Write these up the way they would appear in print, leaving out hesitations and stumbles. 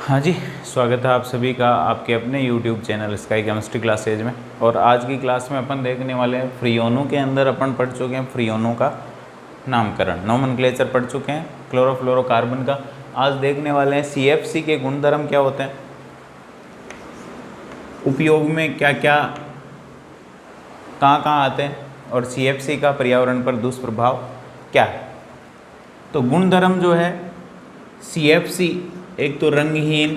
हाँ जी, स्वागत है आप सभी का आपके अपने YouTube channel sky chemistry classes में। और आज की क्लास में अपन देखने वाले हैं फ्रीओनों के अंदर अपन पढ़ चुके हैं फ्रीओनों का नामकरण, नोमेनक्लेचर पढ़ चुके हैं क्लोरोफ्लोरोकार्बन का। आज देखने वाले हैं CFC के गुणधर्म क्या होते हैं, उपयोग में क्या क्या कहाँ आते हैं और CFC का पर्यावरण पर दुष्प्रभाव क्या है। तो गुणधर्म जो है CFC, एक तो रंगहीन,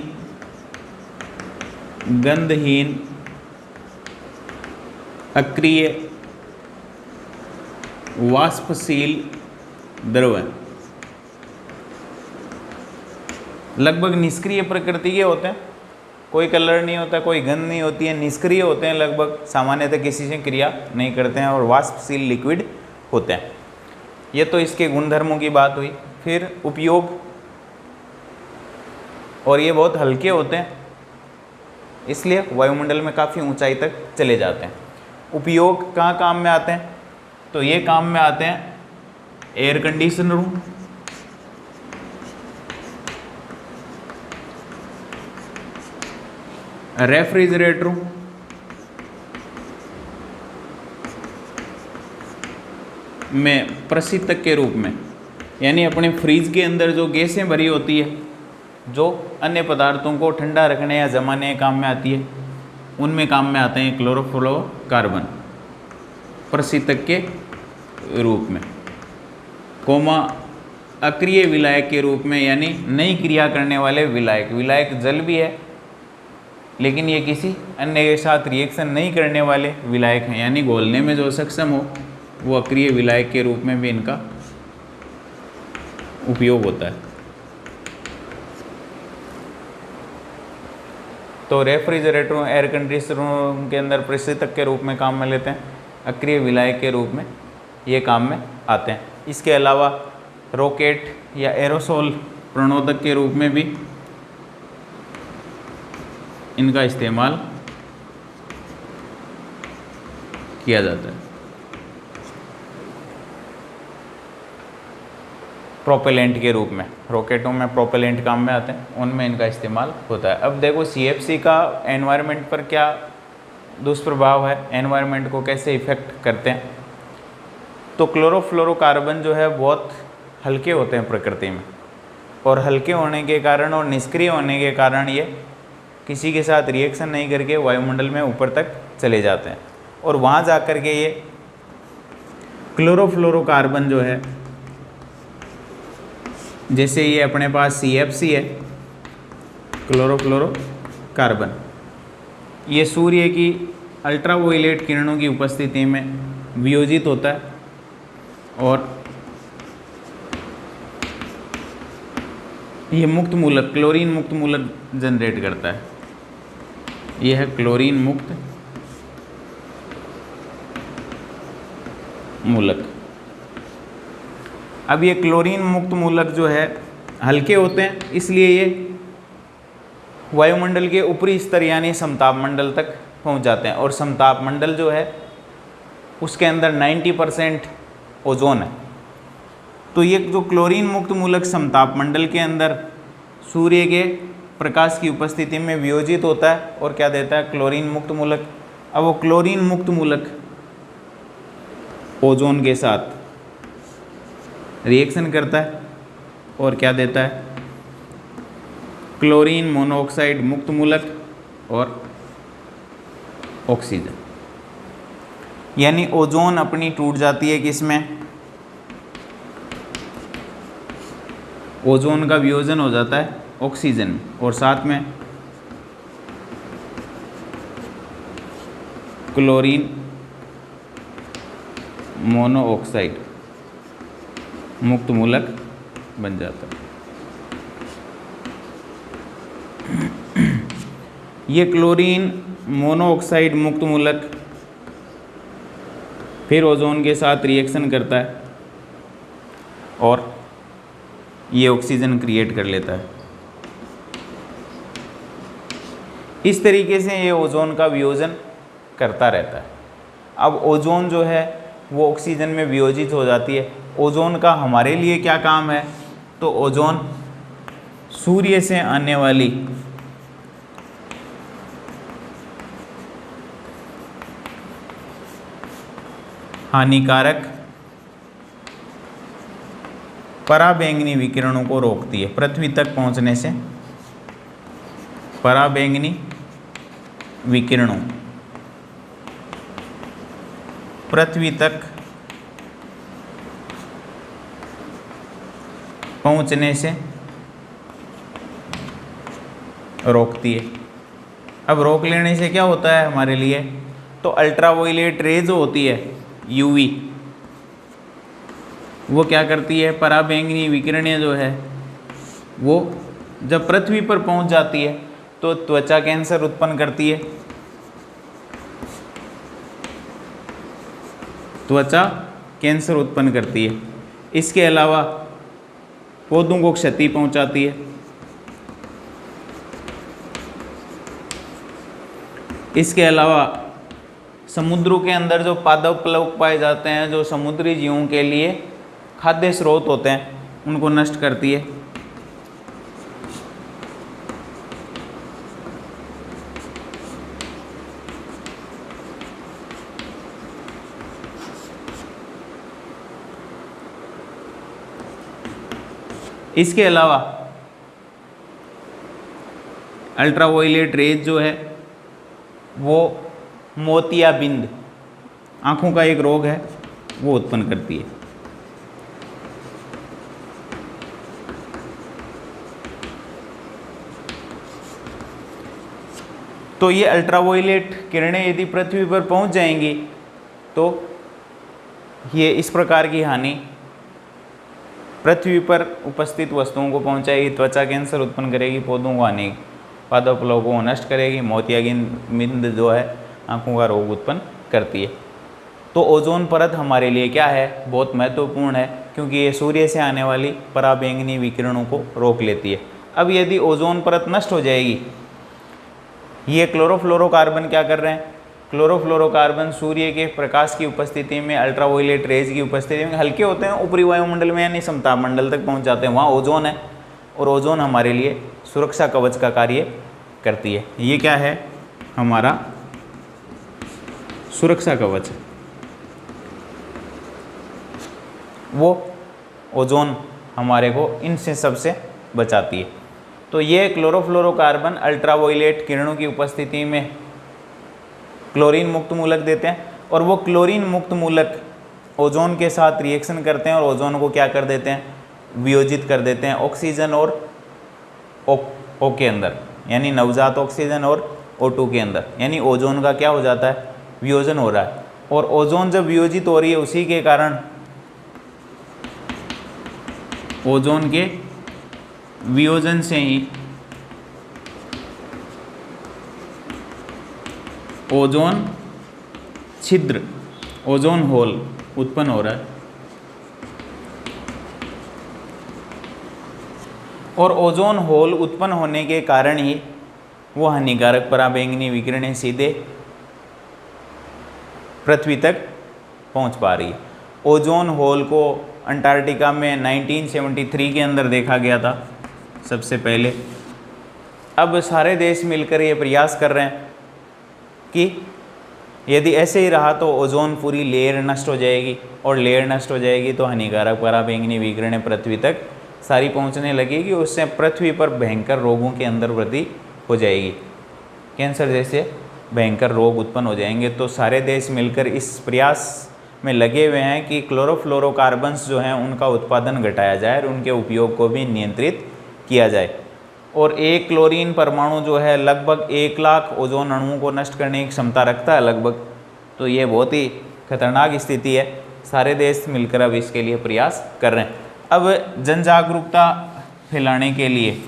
गंधहीन, अक्रिय, वाष्पशील द्रव है। लगभग निष्क्रिय प्रकृति के होते हैं, कोई कलर नहीं होता, कोई गंध नहीं होती है, निष्क्रिय होते हैं, लगभग सामान्यतः किसी से क्रिया नहीं करते हैं और वाष्पशील लिक्विड होते हैं। ये तो इसके गुणधर्मों की बात हुई। फिर उपयोग, और ये बहुत हल्के होते हैं इसलिए वायुमंडल में काफ़ी ऊंचाई तक चले जाते हैं। उपयोग कहाँ काम में आते हैं, तो ये काम में आते हैं एयर कंडीशनरों, रेफ्रिजरेटरों, में प्रशीतक के रूप में, यानी अपने फ्रीज के अंदर जो गैसें भरी होती है जो अन्य पदार्थों को ठंडा रखने या जमाने के काम में आती है, उनमें काम में आते हैं क्लोरोफ्लोरोकार्बन प्रशीतक के रूप में, कोमा अक्रिय विलायक के रूप में, यानी नई क्रिया करने वाले विलायक। विलायक जल भी है लेकिन ये किसी अन्य के साथ रिएक्शन नहीं करने वाले विलायक हैं, यानी घोलने में जो सक्षम हो वो अक्रिय विलायक के रूप में भी इनका उपयोग होता है। तो रेफ्रिजरेटरों, एयर कंडीशनरों के अंदर प्रशीतक के रूप में काम में लेते हैं, अक्रिय विलायक के रूप में ये काम में आते हैं। इसके अलावा रॉकेट या एरोसोल प्रणोदक के रूप में भी इनका इस्तेमाल किया जाता है। प्रोपेलेंट के रूप में, रॉकेटों में प्रोपेलेंट काम में आते हैं, उनमें इनका इस्तेमाल होता है। अब देखो CFC का एनवायरनमेंट पर क्या दुष्प्रभाव है, एनवायरनमेंट को कैसे इफेक्ट करते हैं। तो क्लोरोफ्लोरोकार्बन जो है बहुत हल्के होते हैं प्रकृति में, और हल्के होने के कारण और निष्क्रिय होने के कारण ये किसी के साथ रिएक्शन नहीं करके वायुमंडल में ऊपर तक चले जाते हैं, और वहाँ जा कर के ये क्लोरोफ्लोरोकार्बन जो है, जैसे ये अपने पास CFC है क्लोरोफ्लोरोकार्बन, ये सूर्य की अल्ट्रावायलेट किरणों की उपस्थिति में वियोजित होता है और ये मुक्त मूलक, क्लोरीन मुक्त मूलक जनरेट करता है। यह है क्लोरीन मुक्त मूलक। अब ये क्लोरीन मुक्त मूलक जो है हल्के होते हैं, इसलिए ये वायुमंडल के ऊपरी स्तर यानी समताप मंडल तक पहुंच जाते हैं, और समताप मंडल जो है उसके अंदर 90% ओजोन है। तो ये जो क्लोरीन मुक्त मूलक समताप मंडल के अंदर सूर्य के प्रकाश की उपस्थिति में वियोजित होता है और क्या देता है, क्लोरीन मुक्त मूलक। अब वो क्लोरीन मुक्त मूलक ओजोन के साथ रिएक्शन करता है और क्या देता है, क्लोरीन मोनोऑक्साइड मुक्त मूलक और ऑक्सीजन। यानी ओजोन अपनी टूट जाती है किसमें, ओजोन का वियोजन हो जाता है ऑक्सीजन में, और साथ में क्लोरीन मोनोऑक्साइड मुक्त मूलक बन जाता है। ये क्लोरीन मोनोऑक्साइड मुक्त मूलक फिर ओजोन के साथ रिएक्शन करता है और ये ऑक्सीजन क्रिएट कर लेता है। इस तरीके से ये ओजोन का वियोजन करता रहता है। अब ओजोन जो है वो ऑक्सीजन में वियोजित हो जाती है। ओजोन का हमारे लिए क्या काम है, तो ओजोन सूर्य से आने वाली हानिकारक पराबैंगनी विकिरणों को रोकती है। पृथ्वी तक पहुंचने से पराबैंगनी विकिरणों पृथ्वी तक पहुंचने से रोकती है। अब रोक लेने से क्या होता है हमारे लिए, तो अल्ट्रावायलेट रे जो होती है यूवी, वो क्या करती है, पराबैंगनी विकिरणें जो है वो जब पृथ्वी पर पहुंच जाती है तो त्वचा कैंसर उत्पन्न करती है। त्वचा कैंसर उत्पन्न करती है। इसके अलावा पौधों को क्षति पहुंचाती है। इसके अलावा समुद्रों के अंदर जो पादप प्लवक पाए जाते हैं, जो समुद्री जीवों के लिए खाद्य स्रोत होते हैं, उनको नष्ट करती है। इसके अलावा अल्ट्रावायलेट रेज जो है वो मोतियाबिंद, आँखों का एक रोग है, वो उत्पन्न करती है। तो ये अल्ट्रावायलेट किरणें यदि पृथ्वी पर पहुंच जाएंगी तो ये इस प्रकार की हानि पृथ्वी पर उपस्थित वस्तुओं को पहुंचाएगी, त्वचा कैंसर उत्पन्न करेगी, पौधों को हानि, पादप प्लवकों को नष्ट करेगी, मोतियाबिंद जो है आँखों का रोग उत्पन्न करती है। तो ओजोन परत हमारे लिए क्या है, बहुत महत्वपूर्ण है, क्योंकि ये सूर्य से आने वाली पराबैंगनी विकिरणों को रोक लेती है। अब यदि ओजोन परत नष्ट हो जाएगी, ये क्लोरोफ्लोरोकार्बन क्या कर रहे हैं, क्लोरोफ्लोरोकार्बन सूर्य के प्रकाश की उपस्थिति में, अल्ट्रावायलेट रेज की उपस्थिति में हल्के होते हैं, ऊपरी वायुमंडल में यानी समताप मंडल तक पहुंच जाते हैं, वहाँ ओजोन है, और ओजोन हमारे लिए सुरक्षा कवच का कार्य करती है। ये क्या है, हमारा सुरक्षा कवच, वो ओजोन हमारे को इनसे सबसे बचाती है। तो ये क्लोरोफ्लोरोकार्बन अल्ट्रावायलेट किरणों की उपस्थिति में क्लोरीन मुक्त मूलक देते हैं, और वो क्लोरीन मुक्त मूलक ओजोन के साथ रिएक्शन करते हैं और ओजोन को क्या कर देते हैं, वियोजित कर देते हैं ऑक्सीजन और O के अंदर, यानी नवजात ऑक्सीजन और O2 के अंदर, यानी ओजोन का क्या हो जाता है, वियोजन हो रहा है। और ओजोन जब वियोजित हो रही है, उसी के कारण ओजोन के वियोजन से ही ओजोन छिद्र, ओजोन होल उत्पन्न हो रहा है। और ओजोन होल उत्पन्न होने के कारण ही वो हानिकारक पराबैंगनी विकिरणें सीधे पृथ्वी तक पहुंच पा रही है। ओजोन होल को अंटार्कटिका में 1973 के अंदर देखा गया था सबसे पहले। अब सारे देश मिलकर ये प्रयास कर रहे हैं कि यदि ऐसे ही रहा तो ओजोन पूरी लेयर नष्ट हो जाएगी, और लेयर नष्ट हो जाएगी तो हानिकारक पराबैंगनी विकिरणें पृथ्वी तक सारी पहुंचने लगेगी। उससे पृथ्वी पर भयंकर रोगों के अंदर वृद्धि हो जाएगी, कैंसर जैसे भयंकर रोग उत्पन्न हो जाएंगे। तो सारे देश मिलकर इस प्रयास में लगे हुए हैं कि क्लोरोफ्लोरोकार्बन्स जो हैं उनका उत्पादन घटाया जाए और उनके उपयोग को भी नियंत्रित किया जाए। और एक क्लोरीन परमाणु जो है लगभग 1 लाख ओजोन अणुओं को नष्ट करने की क्षमता रखता है लगभग। तो ये बहुत ही खतरनाक स्थिति है। सारे देश मिलकर अब इसके लिए प्रयास कर रहे हैं। अब जन जागरूकता फैलाने के लिए,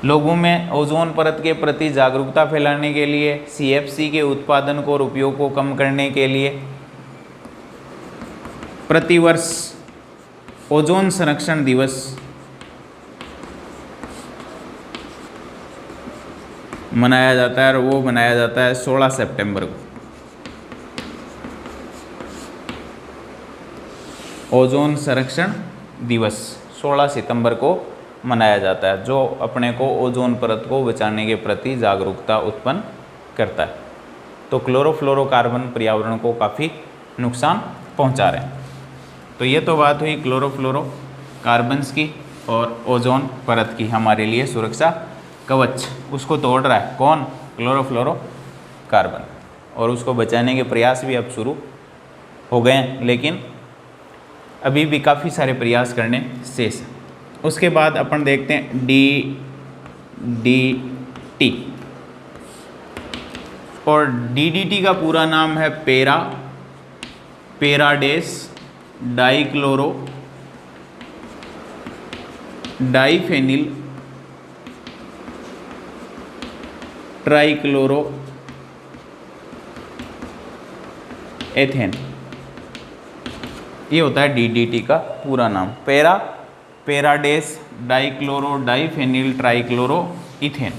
लोगों में ओजोन परत के प्रति जागरूकता फैलाने के लिए, CFC के उत्पादन को और उपयोग को कम करने के लिए प्रतिवर्ष ओजोन संरक्षण दिवस मनाया जाता है, और वो मनाया जाता है 16 सितंबर को। ओजोन संरक्षण दिवस 16 सितंबर को मनाया जाता है, जो अपने को ओजोन परत को बचाने के प्रति जागरूकता उत्पन्न करता है। तो क्लोरोफ्लोरोकार्बन पर्यावरण को काफ़ी नुकसान पहुंचा रहे हैं। तो ये तो बात हुई क्लोरोफ्लोरोकार्बन्स की और ओजोन परत की, हमारे लिए सुरक्षा कवच, उसको तोड़ रहा है कौन? क्लोरोफ्लोरोकार्बन, और उसको बचाने के प्रयास भी अब शुरू हो गए हैं, लेकिन अभी भी काफ़ी सारे प्रयास करने शेष हैं। उसके बाद अपन देखते हैं DDT, और DDT का पूरा नाम है पैराडेस डाइक्लोरो डाइफेनिल ट्राइक्लोरो एथेन, ये होता है DDT का पूरा नाम, पैराडेस डाइक्लोरो डाइफेनिल ट्राइक्लोरो इथेन।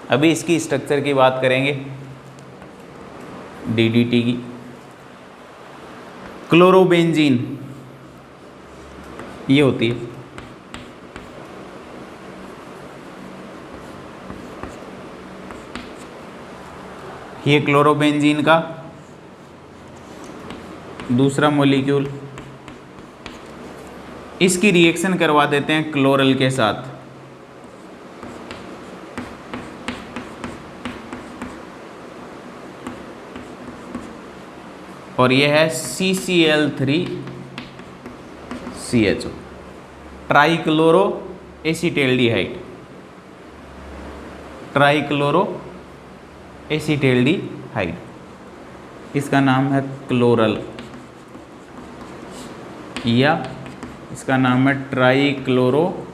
अभी इसकी स्ट्रक्चर की बात करेंगे DDT की। क्लोरोबेंजीन ये होती है, ये क्लोरोबेंजीन का दूसरा मॉलिक्यूल, इसकी रिएक्शन करवा देते हैं क्लोरल के साथ, और यह है CCl3CHO, trichloro acetaldehyde, trichloro acetaldehyde, इसका नाम है क्लोरल, या इसका नाम है ट्राइक्लोरो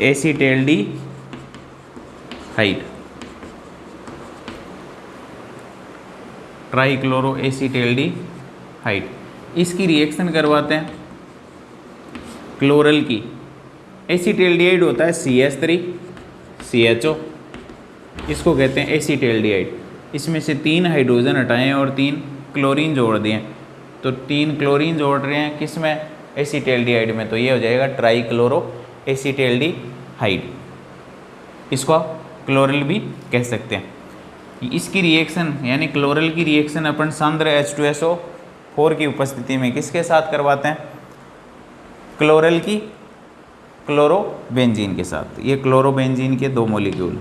एसीटेल्डिहाइड, ट्राइक्लोरो एसीटेल्डिहाइड। इसकी रिएक्शन करवाते हैं क्लोरल की, एसीटेल्डिहाइड होता है CH3CHO, इसको कहते हैं एसीटेल्डिहाइड। इसमें से 3 हाइड्रोजन हटाएं और 3 क्लोरीन जोड़ दिए, तो 3 क्लोरीन जोड़ रहे हैं किस में? एसीटेल्डिहाइड में, तो ये हो जाएगा ट्राइक्लोरो एसीटेल्डिहाइड, इसको आप क्लोरल भी कह सकते हैं। इसकी रिएक्शन यानी क्लोरल की रिएक्शन अपन सांद्र H2SO4 की उपस्थिति में किसके साथ करवाते हैं? क्लोरल की क्लोरोबेंजीन के साथ। ये क्लोरोबेंजीन के 2 मॉलिक्यूल।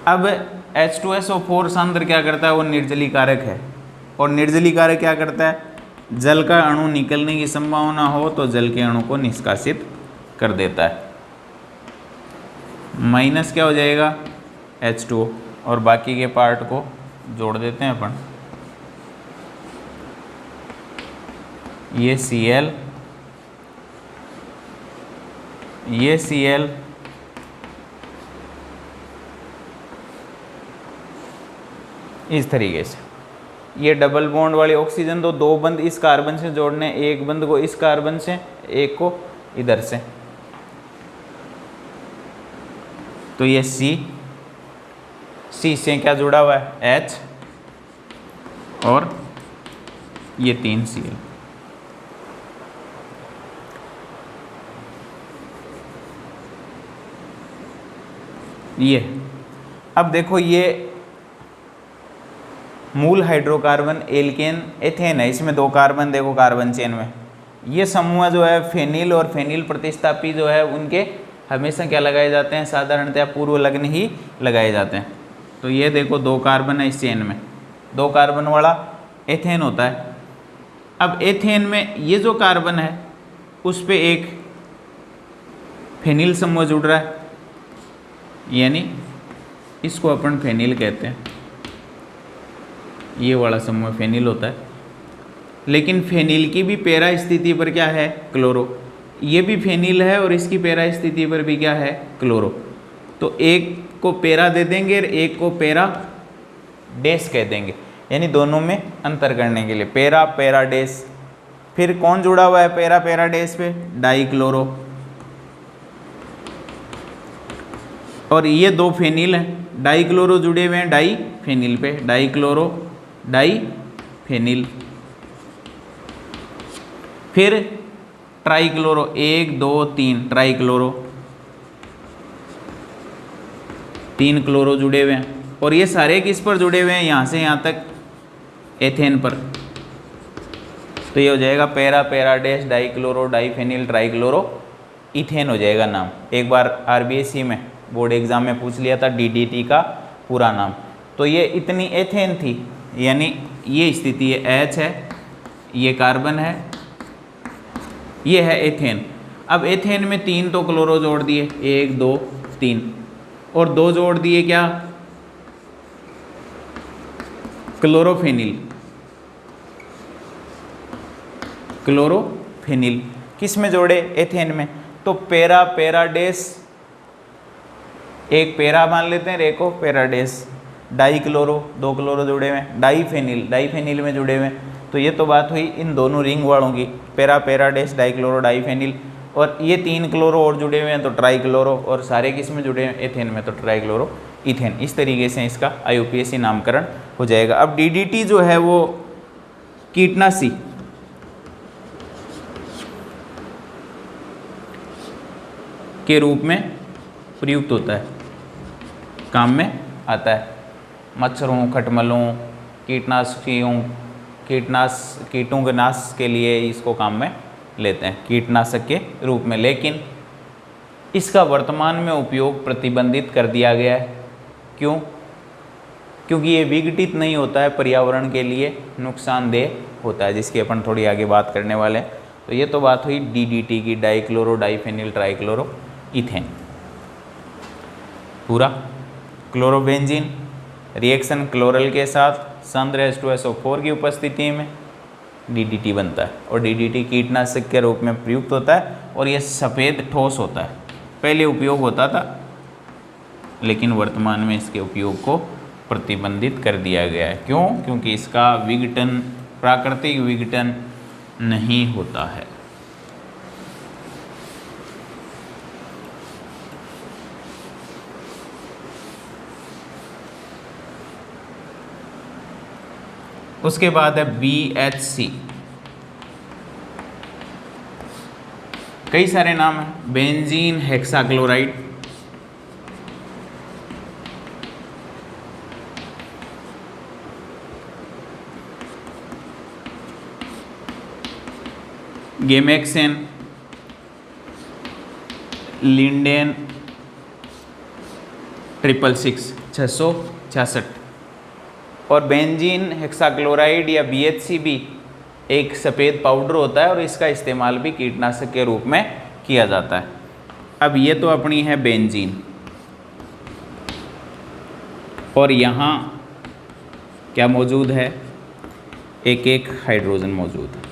अब H2SO4 सांद्र क्या करता है? वो निर्जलीकारक है, और निर्जलीकारक क्या करता है? जल का अणु निकलने की संभावना हो तो जल के अणु को निष्कासित कर देता है। माइनस क्या हो जाएगा? H2O, और बाकी के पार्ट को जोड़ देते हैं अपन। ये Cl, ये Cl, इस तरीके से। ये डबल बॉन्ड वाली ऑक्सीजन तो 2 बंद इस कार्बन से जोड़ने, एक बंद को इस कार्बन से, एक को इधर से। तो ये C से क्या जुड़ा हुआ है? H, और ये 3 Cl। ये अब देखो, ये मूल हाइड्रोकार्बन एल्केन एथेन है, इसमें 2 कार्बन देखो कार्बन चेन में। ये समूह जो है फेनिल और फेनिल प्रतिस्थापी जो है उनके हमेशा क्या लगाए जाते हैं? साधारणतः पूर्व लग्न ही लगाए जाते हैं। तो ये देखो 2 कार्बन है इस चेन में, 2 कार्बन वाला एथेन होता है। अब एथेन में ये जो कार्बन है उस पे एक फेनिल समूह जुड़ रहा है, यानी इसको अपन फेनिल कहते हैं। ये वाला समूह फेनिल होता है, लेकिन फेनिल की भी पैरा स्थिति पर क्या है? क्लोरो। ये भी फेनिल है और इसकी पैरा स्थिति पर भी क्या है? क्लोरो। तो एक को पैरा दे देंगे और एक को पैरा डेस कह देंगे, यानी दोनों में अंतर करने के लिए पैरा पैरा डेस। फिर कौन जुड़ा हुआ है पैरा पैरा डेस पे? डाइक्लोरो। और ये 2 फेनिल हैं, डाइक्लोरो जुड़े हुए हैं डाई फेनिल पे, डाइक्लोरो डाई फेनिल। फिर ट्राईक्लोरो, 1 2 3 ट्राईक्लोरो, 3 क्लोरो जुड़े हुए हैं। और ये सारे किस पर जुड़े हुए हैं, यहाँ से यहाँ तक एथेन पर। तो ये हो जाएगा para para dash dichloro diphenyl trichloro ethane हो जाएगा नाम। एक बार आरबीएससी में बोर्ड एग्जाम में पूछ लिया था डीडीटी का पूरा नाम। तो ये इतनी एथेन थी, यानी ये स्थिति है, एच है, ये कार्बन है, ये है एथेन। अब एथेन में 3 तो क्लोरो जोड़ दिए, 1 2 3, और 2 जोड़ दिए क्या, क्लोरोफेनिल। क्लोरोफेनिल किस में जोड़े, एथेन में। तो पैरा पैराडेस, एक पैरा मान लेते हैं, रेको पैराडेस, डाई क्लोरो, 2 क्लोरो जुड़े हुए हैं, डाईफेनिल डाईफेनिल में जुड़े हुए हैं। तो ये तो बात हुई इन दोनों रिंग वालों की, पैरा पैराडेस डाईक्लोरो डाईफेनिल। और ये 3 क्लोरो और जुड़े हुए हैं तो ट्राईक्लोरो, और सारे किस में जुड़े हैं, एथेन में, तो ट्राईक्लोरो इथेन। इस तरीके से इसका आईयूपीएसी नामकरण हो जाएगा। अब डीडीटी जो है वो कीटनाशी के रूप में प्रयुक्त होता है, काम में आता है। मच्छरों, खटमलों, कीटों के नाश के लिए इसको काम में लेते हैं कीटनाशक के रूप में। लेकिन इसका वर्तमान में उपयोग प्रतिबंधित कर दिया गया है। क्यों? क्योंकि ये विघटित नहीं होता है, पर्यावरण के लिए नुकसानदेह होता है, जिसकी अपन थोड़ी आगे बात करने वाले हैं। तो ये तो बात हुई डीडीटी की, डाईक्लोरो डाईफेनिल ट्राईक्लोरो इथेन। पूरा क्लोरोबेंजीन रिएक्शन क्लोरल के साथ सांद्र H2SO4 की उपस्थिति में डीडीटी बनता है, और डीडीटी कीटनाशक के रूप में प्रयुक्त होता है। और यह सफ़ेद ठोस होता है, पहले उपयोग होता था, लेकिन वर्तमान में इसके उपयोग को प्रतिबंधित कर दिया गया है। क्यों? क्योंकि इसका विघटन, प्राकृतिक विघटन नहीं होता है। उसके बाद है BHC, कई सारे नाम हैं, बेंजीन हेक्साक्लोराइड, गेमेक्सेन, लिंडेन 666 666। और बेंजीन हेक्साक्लोराइड या BHC भी एक सफ़ेद पाउडर होता है, और इसका इस्तेमाल भी कीटनाशक के रूप में किया जाता है। अब ये तो अपनी है बेंजीन, और यहाँ क्या मौजूद है, एक हाइड्रोजन मौजूद है।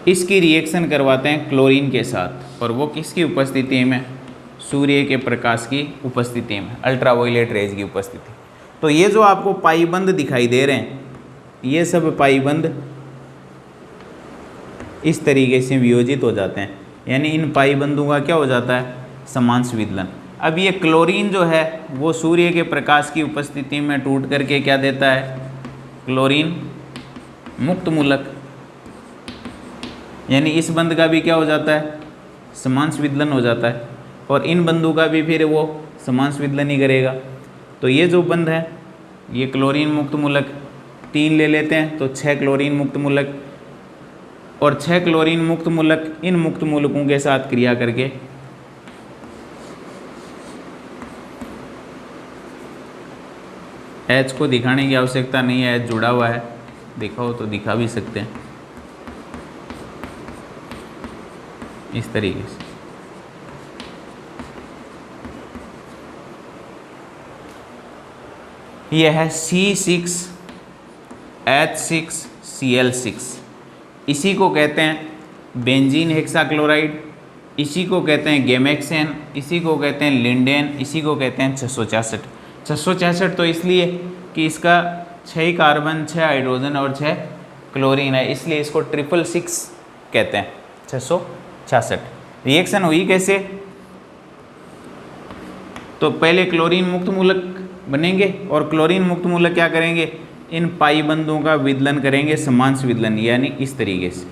इसकी रिएक्शन करवाते हैं क्लोरीन के साथ, और वो किसकी उपस्थिति में, सूर्य के प्रकाश की उपस्थिति में, अल्ट्रावायलेट रेज की उपस्थिति। तो ये जो आपको पाईबंद दिखाई दे रहे हैं, ये सब पाईबंद इस तरीके से वियोजित हो जाते हैं, यानी इन पाईबंदों का क्या हो जाता है, समांश विदलन। अब ये क्लोरीन जो है वो सूर्य के प्रकाश की उपस्थिति में टूट करके क्या देता है, क्लोरीन मुक्त मूलक, यानी इस बंध का भी क्या हो जाता है, समांश विदलन हो जाता है, और इन बंधों का भी फिर वो समांश विदलन ही करेगा। तो ये जो बंध है ये क्लोरीन मुक्त मूलक 3 ले लेते हैं, तो 6 क्लोरीन मुक्त मूलक, और 6 क्लोरीन मुक्त मूलक इन मुक्त मूलकों के साथ क्रिया करके H को दिखाने की आवश्यकता नहीं है, H जुड़ा हुआ है, दिखाओ तो दिखा भी सकते हैं इस तरीके से। यह है C6H6Cl6, इसी को कहते हैं बेंजीन हेक्साक्लोराइड, इसी को कहते हैं गेमेक्सेन, इसी को कहते हैं लिंडेन, इसी को कहते हैं 666। 666 तो इसलिए कि इसका 6 कार्बन, 6 हाइड्रोजन और 6 क्लोरीन है, इसलिए इसको 666 कहते हैं, 666। रिएक्शन हुई कैसे, तो पहले क्लोरीन मुक्त मूलक बनेंगे, और क्लोरीन मुक्त मूलक क्या करेंगे, इन पाई बंधों का विदलन करेंगे, समांश विदलन, यानी इस तरीके से।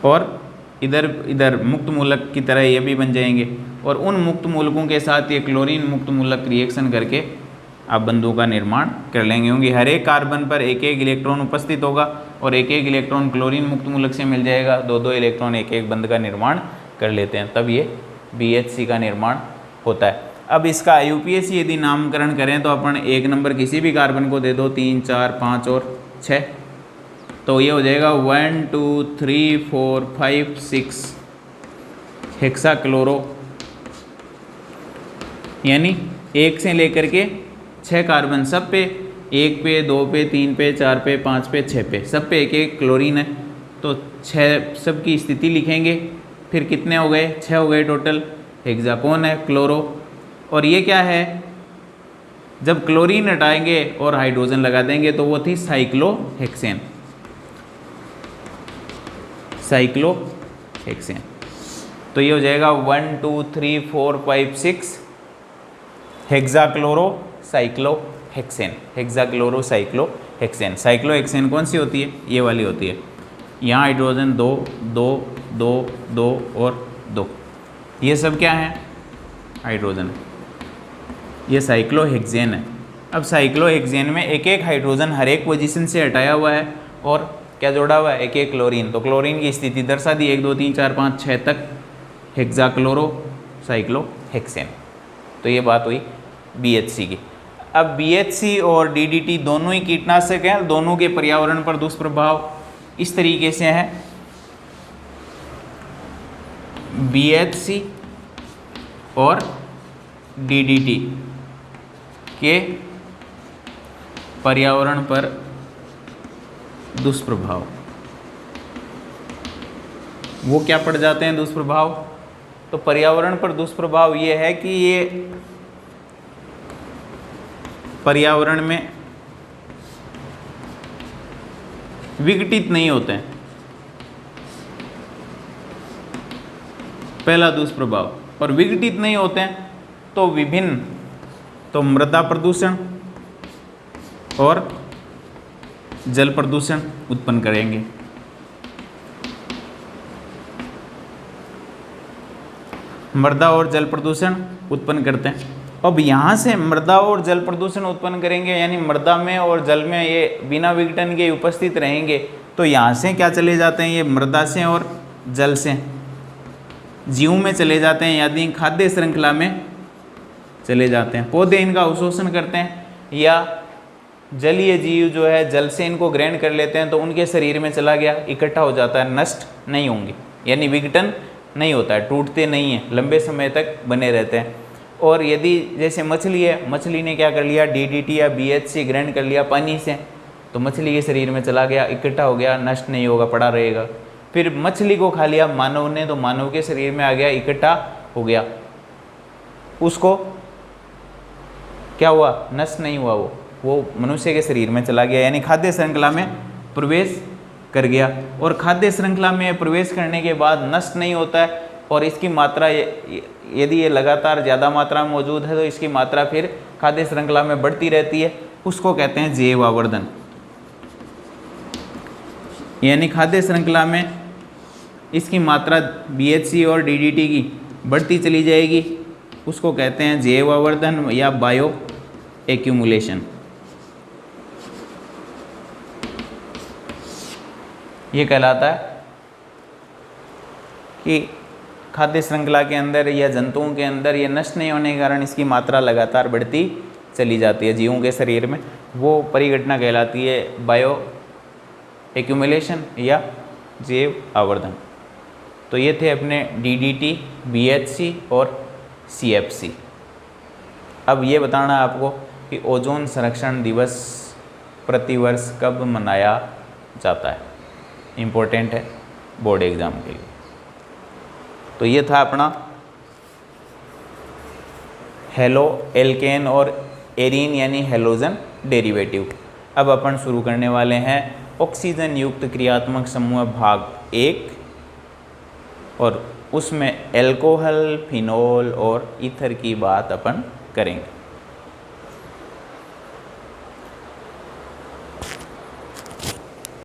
और इधर इधर मुक्त मूलक की तरह ये भी बन जाएंगे, और उन मुक्त मूलकों के साथ ये क्लोरीन मुक्त मूलक रिएक्शन करके आप बंधों का निर्माण कर लेंगे, क्योंकि हर एक कार्बन पर एक एक इलेक्ट्रॉन उपस्थित होगा और एक एक इलेक्ट्रॉन क्लोरीन मुक्त मूलक से मिल जाएगा, दो दो इलेक्ट्रॉन एक एक बंध का निर्माण कर लेते हैं, तब ये BH3 का निर्माण होता है। अब इसका IUPAC यदि नामकरण करें तो अपन एक नंबर किसी भी कार्बन को दे दो, 3, 4, 5 और 6, तो ये हो जाएगा 1 2 3 4 5 6 हेक्साक्लोरो, यानी 1 से लेकर के 6 कार्बन, सब पे 1 पे 2 पे 3 पे 4 पे 5 पे 6 पे सब पे एक एक क्लोरीन है, तो 6 सब की स्थिति लिखेंगे, फिर कितने हो गए, 6 हो गए टोटल, हेक्साकोन है क्लोरो, और ये क्या है, जब क्लोरीन हटाएंगे और हाइड्रोजन लगा देंगे तो वो थी साइक्लोहेक्सेन, साइक्लोहेक्सेन। तो ये हो जाएगा 1 2 3 4 5 6 हेक्साक्लोरो साइक्लोहेक्सेन, हेक्साक्लोरो साइक्लोहेक्सेन। साइक्लोहेक्सेन कौन सी होती है, ये वाली होती है, यहाँ हाइड्रोजन 2 2 2 2 और 2, ये सब क्या है, हाइड्रोजन, ये साइक्लोहेक्सेन है। अब साइक्लोहेक्सेन में एक एक हाइड्रोजन हर एक पोजीशन से हटाया हुआ है और क्या जोड़ा हुआ है, एक एक क्लोरीन, तो क्लोरीन की स्थिति दर्शा दी 1 2 3 4 5 6 तक, हेक्साक्लोरो साइक्लोहेक्सेन। तो ये बात हुई BH3 की। अब BH3 और DDT दोनों ही कीटनाशक हैं, दोनों के पर्यावरण पर दुष्प्रभाव इस तरीके से है, BH3 और DDT के पर्यावरण पर दुष्प्रभाव, वो क्या पड़ जाते हैं दुष्प्रभाव, तो पर्यावरण पर दुष्प्रभाव ये है कि ये पर्यावरण में विघटित नहीं होते हैं, पहला दुष्प्रभाव, और विघटित नहीं होते हैं तो विभिन्न, तो मृदा प्रदूषण और जल प्रदूषण उत्पन्न करेंगे। मृदा और जल प्रदूषण उत्पन्न करते हैं। अब यहाँ से मृदा और जल प्रदूषण उत्पन्न करेंगे, यानी मृदा में और जल में ये बिना विघटन के उपस्थित रहेंगे, तो यहाँ से क्या चले जाते हैं, ये मृदा से और जल से जीव में चले जाते हैं, यानी खाद्य श्रृंखला में चले जाते हैं। पौधे इनका अवशोषण करते हैं, या जलीय जीव जो है जल से इनको ग्रहण कर लेते हैं, तो उनके शरीर में चला गया, इकट्ठा हो जाता है, नष्ट नहीं होंगे, यानी विघटन नहीं होता है, टूटते नहीं हैं, लंबे समय तक बने रहते हैं। और यदि जैसे मछली है, मछली ने क्या कर लिया, DDT या BH3 ग्रहण कर लिया पानी से, तो मछली के शरीर में चला गया, इकट्ठा हो गया, नष्ट नहीं होगा, पड़ा रहेगा। फिर मछली को खा लिया मानव ने, तो मानव के शरीर में आ गया, इकट्ठा हो गया, उसको क्या हुआ, नष्ट नहीं हुआ, वो मनुष्य के शरीर में चला गया, यानी खाद्य श्रृंखला में प्रवेश कर गया। और खाद्य श्रृंखला में प्रवेश करने के बाद नष्ट नहीं होता है, और इसकी मात्रा यदि ये लगातार ज़्यादा मात्रा में मौजूद है तो इसकी मात्रा फिर खाद्य श्रृंखला में बढ़ती रहती है, उसको कहते हैं जैव आवर्धन। यानी खाद्य श्रृंखला में इसकी मात्रा BH3 और DDT की बढ़ती चली जाएगी, उसको कहते हैं जैव आवर्धन या बायो एक्यूमुलेशन। ये कहलाता है कि खाद्य श्रृंखला के अंदर या जंतुओं के अंदर ये नष्ट नहीं होने के कारण इसकी मात्रा लगातार बढ़ती चली जाती है जीवों के शरीर में, वो परिघटना कहलाती है बायो एक्यूमुलेशन या जैव आवर्धन। तो ये थे अपने DDT, BH3 और CFC। अब ये बताना है आपको कि ओजोन संरक्षण दिवस प्रतिवर्ष कब मनाया जाता है, इम्पोर्टेंट है बोर्ड एग्ज़ाम के लिए। तो ये था अपना हेलो एल्केन और एरीन यानी हेलोजन डेरिवेटिव। अब अपन शुरू करने वाले हैं ऑक्सीजन युक्त क्रियात्मक समूह भाग 1, और उसमें एल्कोहल, फिनोल और ईथर की बात अपन करेंगे।